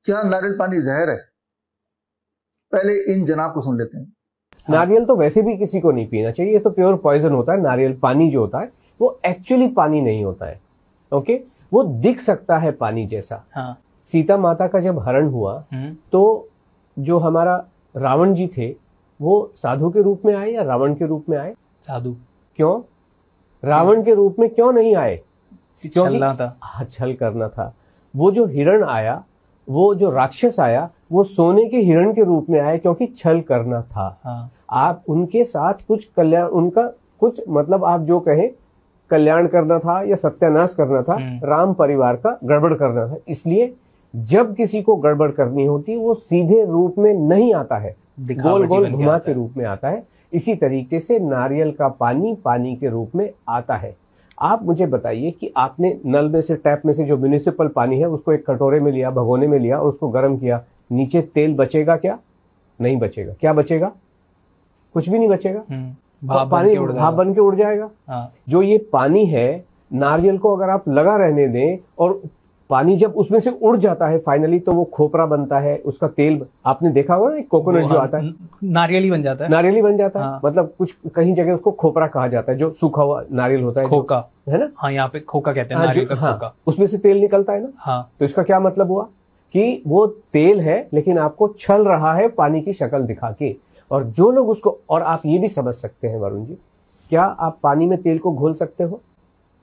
क्या नारियल पानी जहर है? पहले इन जनाब को सुन लेते हैं। नारियल तो वैसे भी किसी को नहीं पीना चाहिए, ये तो प्योर पॉइजन होता है। नारियल पानी जो होता है वो एक्चुअली पानी नहीं होता है। ओके, वो दिख सकता है पानी जैसा। हाँ। सीता माता का जब हरण हुआ तो जो हमारा रावण जी थे वो साधु के रूप में आए या रावण के रूप में आए? साधु। क्यों? रावण के रूप में क्यों नहीं आए? छलना था। हाँ, छल करना था। वो जो हिरण आया, वो जो राक्षस आया, वो सोने के हिरण के रूप में आया क्योंकि छल करना था। हाँ। आप उनके साथ कुछ कल्याण, उनका कुछ मतलब आप जो कहें कल्याण करना था या सत्यानाश करना था, राम परिवार का गड़बड़ करना था। इसलिए जब किसी को गड़बड़ करनी होती वो सीधे रूप में नहीं आता है, गोल गोल घुमा के रूप में आता है। इसी तरीके से नारियल का पानी पानी के रूप में आता है। आप मुझे बताइए कि आपने नल में से, टैप में से जो म्युनिसिपल पानी है उसको एक कटोरे में लिया, भगोने में लिया और उसको गर्म किया, नीचे तेल बचेगा क्या? नहीं बचेगा। क्या बचेगा? कुछ भी नहीं बचेगा। पानी भाप बन के उड़ जाएगा। हाँ। जो ये पानी है, नारियल को अगर आप लगा रहने दें और पानी जब उसमें से उड़ जाता है फाइनली, तो वो खोपरा बनता है, उसका तेल आपने देखा होगा ना, कोकोनट जो आता है नारियल ही बन जाता है। नारियल ही बन जाता है। मतलब कुछ कहीं जगह उसको खोपरा कहा जाता है, जो सूखा हुआ नारियल होता है, खोका है ना। हाँ, यहाँ पे खोका कहते हैं नारियल का खोका। उसमें से तेल निकलता है ना। हाँ। तो इसका क्या मतलब हुआ कि वो तेल है लेकिन आपको छल रहा है पानी की शक्ल दिखा के। और जो लोग उसको, और आप ये भी समझ सकते हैं वरुण जी, क्या आप पानी में तेल को घोल सकते हो?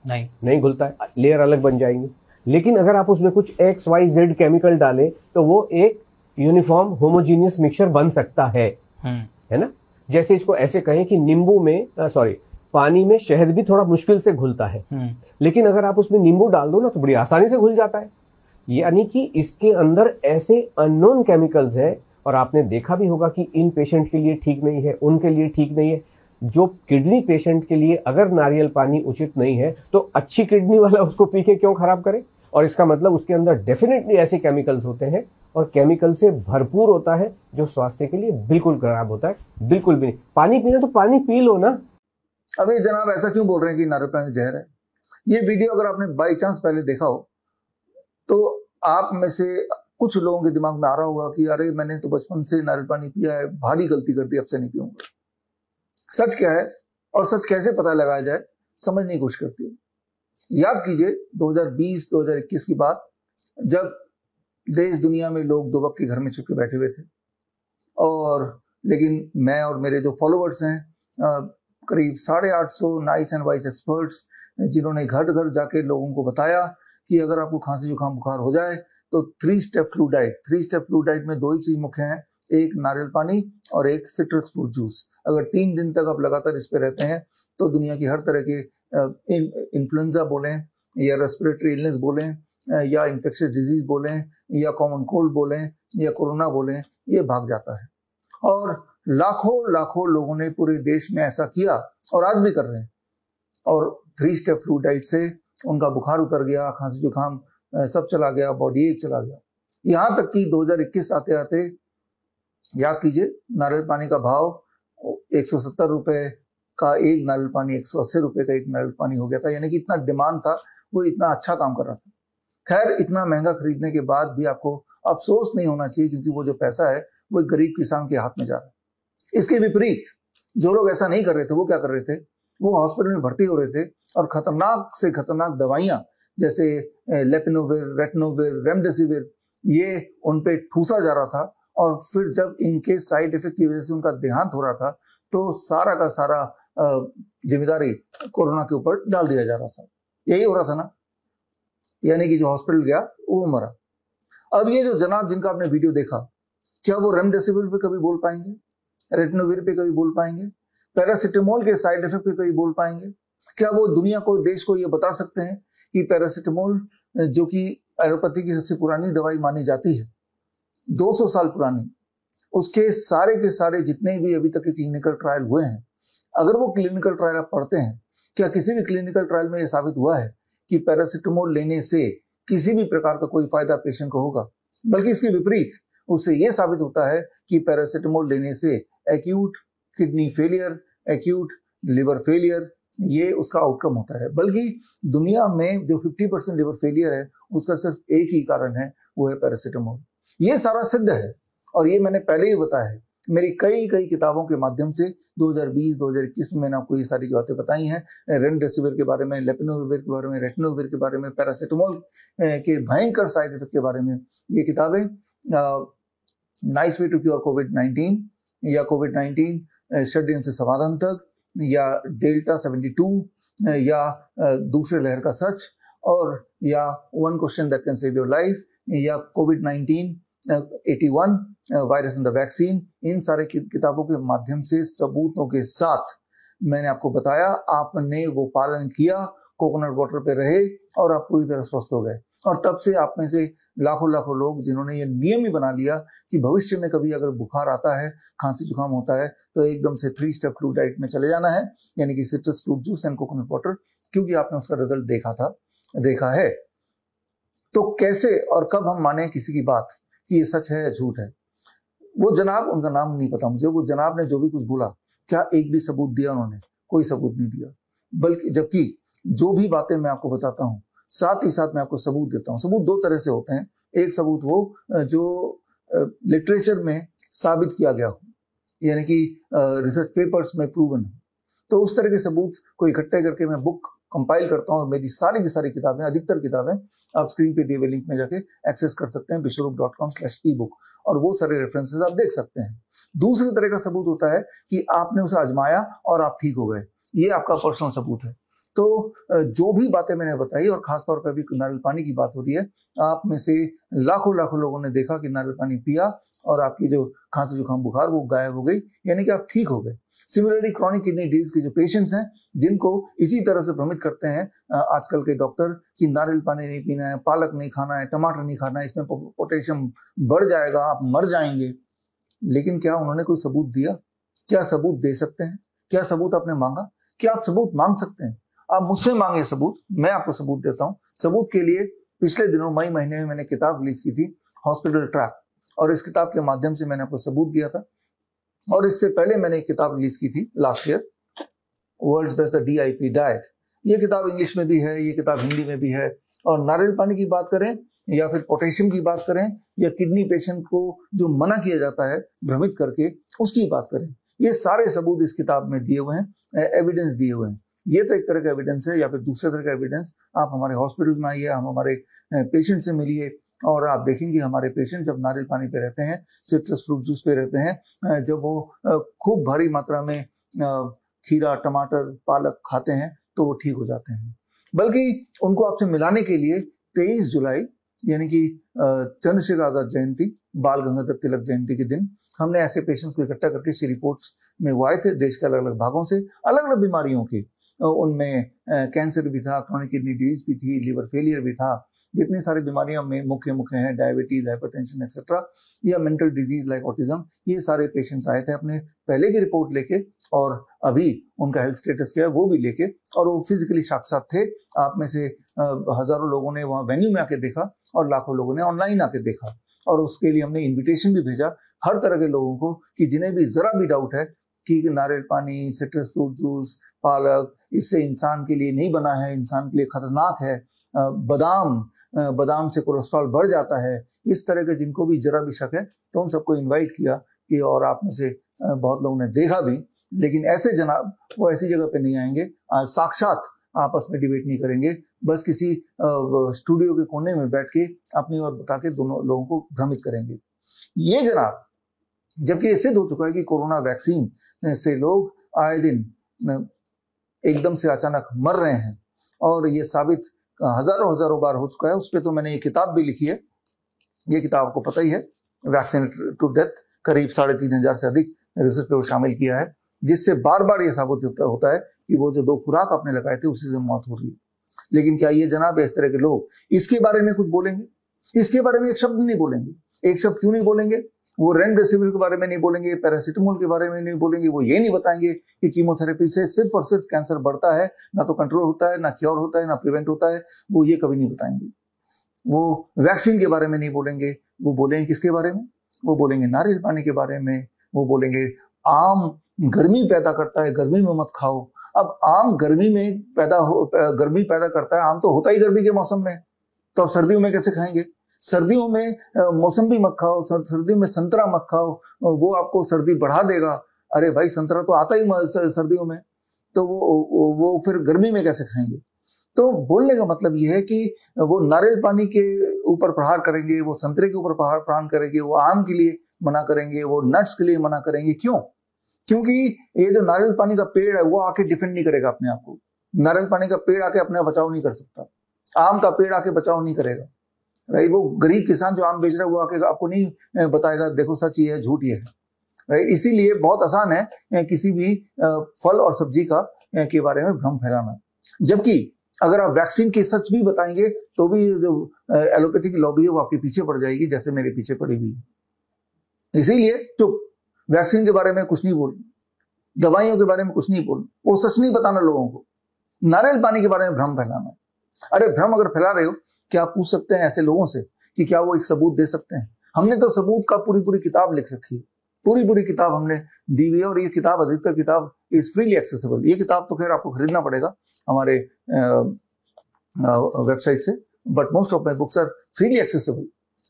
नहीं घुलता है, लेयर अलग बन जाएंगी। लेकिन अगर आप उसमें कुछ XYZ केमिकल डालें तो वो एक यूनिफॉर्म होमोजीनियस मिक्सचर बन सकता है ना। जैसे इसको ऐसे कहें कि नींबू में पानी में शहद भी थोड़ा मुश्किल से घुलता है, लेकिन अगर आप उसमें नींबू डाल दो ना तो बड़ी आसानी से घुल जाता है। यानी कि इसके अंदर ऐसे अननोन केमिकल्स है, और आपने देखा भी होगा कि इन पेशेंट के लिए ठीक नहीं है, उनके लिए ठीक नहीं है। जो किडनी पेशेंट के लिए अगर नारियल पानी उचित नहीं है तो अच्छी किडनी वाला उसको पी के क्यों खराब करे? और इसका मतलब उसके अंदर डेफिनेटली ऐसे केमिकल्स होते हैं और केमिकल से भरपूर होता है जो स्वास्थ्य के लिए बिल्कुल खराब होता है। बिल्कुल भी नहीं। पानी पीना तो पानी पी लो ना। अभी जनाब ऐसा क्यों बोल रहे हैं कि नारियल पानी जहर है? ये वीडियो अगर आपने बाई चांस पहले देखा हो तो आप में से कुछ लोगों के दिमाग में आ रहा होगा कि अरे मैंने तो बचपन से नारियल पानी पिया है, भारी गलती कर दी, अब से नहीं पीऊंगा। सच क्या है और सच कैसे पता लगाया जाए, समझने की कोशिश करती है। याद कीजिए 2020-2021 की बात, जब देश दुनिया में लोग दो वक्त के घर में चुपके बैठे हुए थे, और लेकिन मैं और मेरे जो फॉलोअर्स हैं, करीब 850 नाइस एंड वाइस एक्सपर्ट्स, जिन्होंने घर घर जाके लोगों को बताया कि अगर आपको खांसी जुकाम बुखार हो जाए तो 3 step flu diet. 3 step flu diet में 2 ही चीज मुख्य हैं, एक नारियल पानी और एक सिट्रस फ्रूट जूस। अगर 3 दिन तक आप लगातार इस पे रहते हैं तो दुनिया की हर तरह के इन्फ्लुएंजा बोलें या रेस्पिरेटरी इलनेस बोलें या इन्फेक्शियस डिजीज बोलें या कॉमन कोल्ड बोलें या कोरोना बोलें, ये भाग जाता है। और लाखों लाखों लोगों ने पूरे देश में ऐसा किया और आज भी कर रहे हैं। और 3 स्टेप फ्लू डाइट से उनका बुखार उतर गया, खांसी जुकाम सब चला गया, बॉडी एक चला गया। यहाँ तक कि 2021 आते आते याद कीजिए, नारियल पानी का भाव 170 रुपए का एक नारियल पानी 180 रुपए का एक नारियल पानी हो गया था। यानी कि इतना डिमांड था, वो इतना अच्छा काम कर रहा था। खैर, इतना महंगा खरीदने के बाद भी आपको अफसोस नहीं होना चाहिए, क्योंकि वो जो पैसा है वो गरीब किसान के हाथ में जा रहा है। इसके विपरीत जो लोग ऐसा नहीं कर रहे थे वो क्या कर रहे थे, वो हॉस्पिटल में भर्ती हो रहे थे और खतरनाक से खतरनाक दवाइयां जैसे लेपिनोविर, रेटनोविर, रेमडेसिविर, ये उन पे ठूसा जा रहा था। और फिर जब इनके साइड इफेक्ट की वजह से उनका देहांत हो रहा था तो सारा का सारा जिम्मेदारी कोरोना के ऊपर डाल दिया जा रहा था। यही हो रहा था ना, यानी कि जो हॉस्पिटल गया वो मरा। अब ये जो जनाब जिनका आपने वीडियो देखा, क्या वो रेमडेसिविर पे कभी बोल पाएंगे? रेटनोविर पे कभी बोल पाएंगे? पैरासिटामोल के साइड इफेक्ट पे कभी बोल पाएंगे? क्या वो दुनिया को, देश को ये बता सकते हैं कि पैरासिटामोल, जो कि एलोपैथी की सबसे पुरानी दवाई मानी जाती है, 200 साल पुरानी, उसके सारे के सारे जितने भी अभी तक के क्लिनिकल ट्रायल हुए हैं, अगर वो क्लिनिकल ट्रायल आप पढ़ते हैं, क्या किसी भी क्लिनिकल ट्रायल में ये साबित हुआ है कि पैरासिटामोल लेने से किसी भी प्रकार का कोई फायदा पेशेंट को होगा? बल्कि इसके विपरीत उससे ये साबित होता है कि पैरासिटामोल लेने से acute kidney failure, acute liver failure, ये उसका आउटकम होता है। बल्कि दुनिया में जो 50% लिवर फेलियर है उसका सिर्फ एक ही कारण है, वो है पैरासिटामोल। ये सारा सिद्ध है और ये मैंने पहले ही बताया है। मेरी कई कई किताबों के माध्यम से 2020-2021 में मैंने आपको ये सारी बातें बताई हैं। रेमडेसिविर के बारे में, लेपिनोविर के बारे में, रेटनोविर के बारे में, पैरासीटामोल के भयंकर साइड इफेक्ट के बारे में ये किताबें, नाइस वे टू क्योर कोविड-19 या कोविड-19 षड्यंत्र से समाधान तक, या डेल्टा 72 या दूसरे लहर का सच, और या one question that can save your life, या कोविड-19 81 वायरस इन द वैक्सीन। इन सारे किताबों के माध्यम से सबूतों के साथ मैंने आपको बताया, आपने वो पालन किया, कोकोनट वाटर पे रहे और आप पूरी तरह स्वस्थ हो गए। और तब से आप में से लाखों लाखों लोग जिन्होंने ये नियम ही बना लिया कि भविष्य में कभी अगर बुखार आता है, खांसी जुकाम होता है, तो एकदम से 3 स्टेप फ्लू डाइट में चले जाना है, यानी कि citrus fruit juice and coconut water, क्योंकि आपने उसका रिजल्ट देखा है। तो कैसे और कब हम माने किसी की बात कि ये सच है या झूठ है? वो जनाब, उनका नाम नहीं पता मुझे, वो जनाब ने जो भी कुछ बोला, क्या एक भी सबूत दिया उन्होंने? कोई सबूत नहीं दिया। बल्कि जबकि जो भी बातें मैं आपको बताता हूँ, साथ ही साथ मैं आपको सबूत देता हूँ। सबूत 2 तरह से होते हैं। एक सबूत वो जो लिटरेचर में साबित किया गया हो, यानी कि रिसर्च पेपर्स में प्रूवन हो, तो उस तरह के सबूत को इकट्ठे करके मैं बुक कंपाइल करता हूँ। और मेरी सारी की सारी किताबें, अधिकतर किताबें आप स्क्रीन पे दिए हुए लिंक में जाके एक्सेस कर सकते हैं, bishwarup.com/ebook, और वो सारे रेफरेंसेस आप देख सकते हैं। दूसरी तरह का सबूत होता है कि आपने उसे आजमाया और आप ठीक हो गए, ये आपका पर्सनल सबूत है। तो जो भी बातें मैंने बताई, और खासतौर पर अभी नारियल पानी की बात हो रही है, आप में से लाखों लाखों लोगों ने देखा कि नारियल पानी पिया और आपकी जो खांसी जुकाम बुखार वो गायब हो गई, यानी कि आप ठीक हो गए। सिमिलरली क्रॉनिक किडनी डिजीज के जो पेशेंट्स हैं, जिनको इसी तरह से भ्रमित करते हैं आजकल के डॉक्टर कि नारियल पानी नहीं पीना है, पालक नहीं खाना है, टमाटर नहीं खाना है, इसमें पोटेशियम बढ़ जाएगा, आप मर जाएंगे, लेकिन क्या उन्होंने कोई सबूत दिया? क्या सबूत दे सकते हैं? क्या सबूत आपने मांगा? क्या आप सबूत मांग सकते हैं? आप मुझसे मांगे सबूत, मैं आपको सबूत देता हूँ। सबूत के लिए पिछले दिनों मई महीने में मैंने किताब रिलीज की थी, हॉस्पिटल ट्रैप, और इस किताब के माध्यम से मैंने आपको सबूत दिया था। और इससे पहले मैंने एक किताब रिलीज की थी last year, world's best the DIP diet. ये किताब इंग्लिश में भी है, ये किताब हिंदी में भी है। और नारियल पानी की बात करें या फिर पोटेशियम की बात करें, या किडनी पेशेंट को जो मना किया जाता है भ्रमित करके, उसकी बात करें, ये सारे सबूत इस किताब में दिए हुए हैं, एविडेंस दिए हुए हैं। ये तो एक तरह का एविडेंस है। या फिर दूसरे तरह का एविडेंस, आप हमारे हॉस्पिटल में आइए, हम हमारे पेशेंट से मिलिए, और आप देखेंगे हमारे पेशेंट जब नारियल पानी पे रहते हैं, सिट्रस फ्रूट जूस पे रहते हैं, जब वो खूब भारी मात्रा में खीरा, टमाटर, पालक खाते हैं, तो वो ठीक हो जाते हैं। बल्कि उनको आपसे मिलाने के लिए 23 जुलाई यानी कि चंद्रशेखर आजाद जयंती, बाल गंगाधर तिलक जयंती के दिन हमने ऐसे पेशेंट्स को इकट्ठा करके श्री रिपोर्ट्स में वो आए थे, देश के अलग अलग भागों से, अलग अलग बीमारियों के। उनमें कैंसर भी था, क्रॉनिक किडनी डिजीज भी थी, लिवर फेलियर भी था, जितनी सारी बीमारियां में मुख्य हैं, डायबिटीज, हाइपरटेंशन एक्सेट्रा, या मेंटल डिजीज लाइक ऑटिज्म, ये सारे पेशेंट्स आए थे अपने पहले की रिपोर्ट लेके, और अभी उनका हेल्थ स्टेटस क्या है वो भी लेके, और वो फिजिकली साक्षात थे। आप में से हजारों लोगों ने वहाँ वेन्यू में आके देखा और लाखों लोगों ने ऑनलाइन आके देखा, और उसके लिए हमने इन्विटेशन भी भेजा हर तरह के लोगों को कि जिन्हें भी जरा भी डाउट है कि नारियल पानी, सिट्रस फ्रूट जूस, पालक इससे इंसान के लिए नहीं बना है, इंसान के लिए खतरनाक है, बादाम से कोलेस्ट्रॉल बढ़ जाता है, इस तरह के जिनको भी जरा भी शक है, तो उन सबको इनवाइट किया कि, और आप में से बहुत लोगों ने देखा भी, लेकिन ऐसे जनाब वो ऐसी जगह पे नहीं आएंगे, साक्षात आपस में डिबेट नहीं करेंगे, बस किसी स्टूडियो के कोने में बैठ के अपनी ओर बता के दोनों लोगों को भ्रमित करेंगे। ये जनाब, जबकि ये सिद्ध हो चुका है कि कोरोना वैक्सीन से लोग आए दिन एकदम से अचानक मर रहे हैं, और ये साबित हजारों बार हो चुका है। उस पर तो मैंने ये किताब भी लिखी है, ये किताब आपको पता ही है, वैक्सीन टू डेथ, करीब 3500 से अधिक रिसर्च पे शामिल किया है, जिससे बार बार ये साबित होता है कि वो जो 2 खुराक आपने लगाए थे उसी से मौत हो रही है। लेकिन क्या ये जनाब इस तरह के लोग इसके बारे में कुछ बोलेंगे? इसके बारे में एक शब्द नहीं बोलेंगे। एक शब्द क्यों नहीं बोलेंगे? वो रेमडेसिविर के बारे में नहीं बोलेंगे, पैरासीटामोल के बारे में नहीं बोलेंगे, वो ये नहीं बताएंगे कि कीमोथेरेपी से सिर्फ और सिर्फ कैंसर बढ़ता है, ना तो कंट्रोल होता है, ना क्योर होता है, ना प्रिवेंट होता है, वो ये कभी नहीं बताएंगे। वो वैक्सीन के बारे में नहीं बोलेंगे, वो बोलेंगे किसके बारे में? वो बोलेंगे नारियल पानी के बारे में, वो बोलेंगे आम गर्मी पैदा करता है, गर्मी में मत खाओ। अब आम गर्मी में गर्मी पैदा करता है, आम तो होता ही गर्मी के मौसम में, तो अब सर्दियों में कैसे खाएंगे? सर्दियों में मौसम्बी मत खाओ, सर्दियों में संतरा मत खाओ, वो आपको सर्दी बढ़ा देगा। अरे भाई संतरा तो आता ही सर्दियों में, तो वो फिर गर्मी में कैसे खाएंगे। तो बोलने का मतलब ये है कि वो नारियल पानी के ऊपर प्रहार करेंगे, वो संतरे के ऊपर प्रहार करेंगे, वो आम के लिए मना करेंगे, वो नट्स के लिए मना करेंगे। क्यों? क्योंकि ये जो नारियल पानी का पेड़ है वो आके डिफेंड नहीं करेगा अपने आप को। नारियल पानी का पेड़ आके अपने बचाव नहीं कर सकता, आम का पेड़ आके बचाव नहीं करेगा, राइट। वो गरीब किसान जो आम बेच रहा है वो आके आपको नहीं बताएगा देखो सच ये है झूठ ये है, राइट। इसीलिए बहुत आसान है किसी भी फल और सब्जी का के बारे में भ्रम फैलाना। जबकि अगर आप वैक्सीन के सच भी बताएंगे तो भी जो एलोपैथी की लॉबी है वो आपके पीछे पड़ जाएगी, जैसे मेरे पीछे पड़ी हुई है। इसीलिए चुप, वैक्सीन के बारे में कुछ नहीं बोलना, दवाइयों के बारे में कुछ नहीं बोलना, वो सच नहीं बताना लोगों को। नारियल पानी के बारे में भ्रम फैलाना। अरे भ्रम अगर फैला रहे हो, क्या आप पूछ सकते हैं ऐसे लोगों से कि क्या वो एक सबूत दे सकते हैं? हमने तो सबूत का पूरी किताब लिख रखी है, पूरी किताब हमने दी हुई है, और ये किताब अधिकतर किताब इज फ्रीली एक्सेसिबल। ये किताब तो खैर आपको खरीदना पड़ेगा हमारे वेबसाइट से, but most of my books are freely accessible,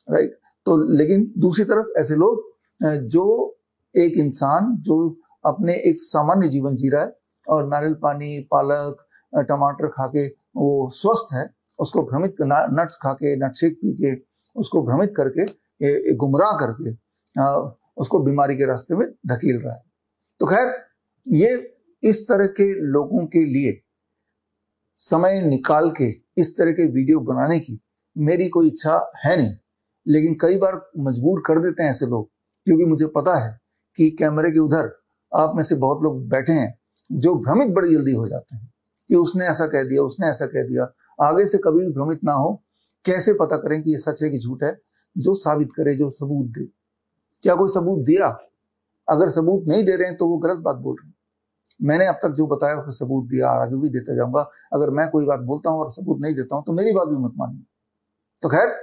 right. तो लेकिन दूसरी तरफ ऐसे लोग जो एक इंसान जो अपने एक सामान्य जीवन जी रहा है और नारियल पानी, पालक, टमाटर खा के वो स्वस्थ है, उसको भ्रमित, नट्स खा के, नट शेक पी के उसको भ्रमित करके, गुमराह करके उसको बीमारी के रास्ते में धकेल रहा है। तो खैर ये इस तरह के लोगों के लिए समय निकाल के इस तरह के वीडियो बनाने की मेरी कोई इच्छा है नहीं, लेकिन कई बार मजबूर कर देते हैं ऐसे लोग, क्योंकि मुझे पता है कि कैमरे के उधर आप में से बहुत लोग बैठे हैं जो भ्रमित बड़ी जल्दी हो जाते हैं कि उसने ऐसा कह दिया, उसने ऐसा कह दिया। आगे से कभी भी भ्रमित ना हो। कैसे पता करें कि ये सच है कि झूठ है? जो साबित करे, जो सबूत दे। क्या कोई सबूत दिया? अगर सबूत नहीं दे रहे हैं तो वो गलत बात बोल रहे हैं। मैंने अब तक जो बताया उसको सबूत दिया, आगे भी देता जाऊंगा। अगर मैं कोई बात बोलता हूं और सबूत नहीं देता हूं तो मेरी बात भी मत मानिए। तो खैर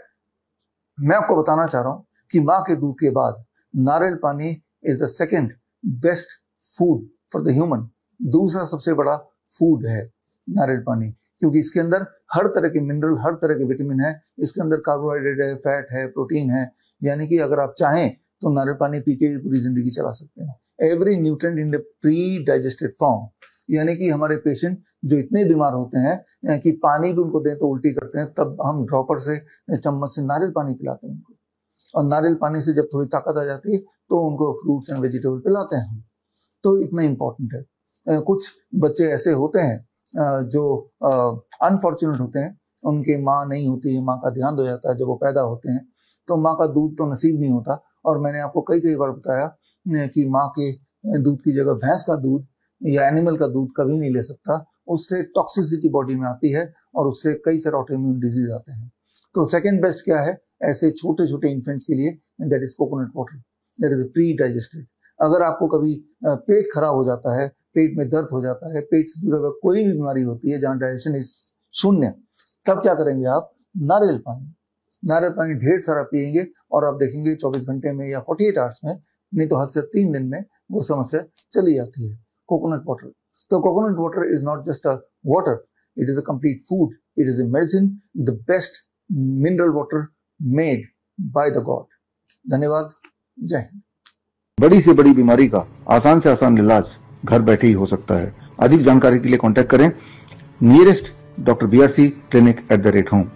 मैं आपको बताना चाह रहा हूं कि माँ के दूध के बाद नारियल पानी is the second best food for the human. दूसरा सबसे बड़ा फूड है नारियल पानी, क्योंकि इसके अंदर हर तरह के मिनरल, हर तरह के विटामिन है। इसके अंदर कार्बोहाइड्रेट है, फैट है, प्रोटीन है। यानी कि अगर आप चाहें तो नारियल पानी पी के पूरी जिंदगी चला सकते हैं। Every nutrient in the pre digested form, यानी कि हमारे पेशेंट जो इतने बीमार होते हैं कि पानी भी उनको दें तो उल्टी करते हैं, तब हम ड्रॉपर से, चम्मच से नारियल पानी पिलाते हैं उनको। और नारियल पानी से जब थोड़ी ताकत आ जाती है तो उनको फ्रूट्स एंड वेजिटेबल पिलाते हैं हम। तो इतना इम्पोर्टेंट है। कुछ बच्चे ऐसे होते हैं जो अनफॉर्चुनेट होते हैं, उनके माँ नहीं होती है, माँ का देहांत हो जाता है जब वो पैदा होते हैं, तो माँ का दूध तो नसीब नहीं होता। और मैंने आपको कई बार बताया कि माँ के दूध की जगह भैंस का दूध या एनिमल का दूध कभी नहीं ले सकता। उससे टॉक्सिसिटी बॉडी में आती है और उससे कई सारे ऑटोइम्यून डिजीज आते हैं। तो सेकेंड बेस्ट क्या है ऐसे छोटे छोटे इन्फेंट्स के लिए? That is coconut water, that is pre digested. अगर आपको कभी पेट खराब हो जाता है, पेट में दर्द हो जाता है, पेट से जुड़ा हुआ कोई भी बीमारी होती है जहाँ डाइजेशन इज शून्य, तब क्या करेंगे आप? नारियल पानी ढेर सारा पिएंगे और आप देखेंगे 24 घंटे में या 48 आवर्स में, नहीं तो हद से 3 दिन में वो समस्या चली जाती है। कोकोनट वाटर, तो coconut water is not just a water, it is a complete food, it is a medicine, the best mineral water made by the God. धन्यवाद, जय हिंद। बड़ी से बड़ी बीमारी का आसान से आसान इलाज घर बैठे ही हो सकता है। अधिक जानकारी के लिए कांटेक्ट करें nearest Dr. BRC Clinic @ home।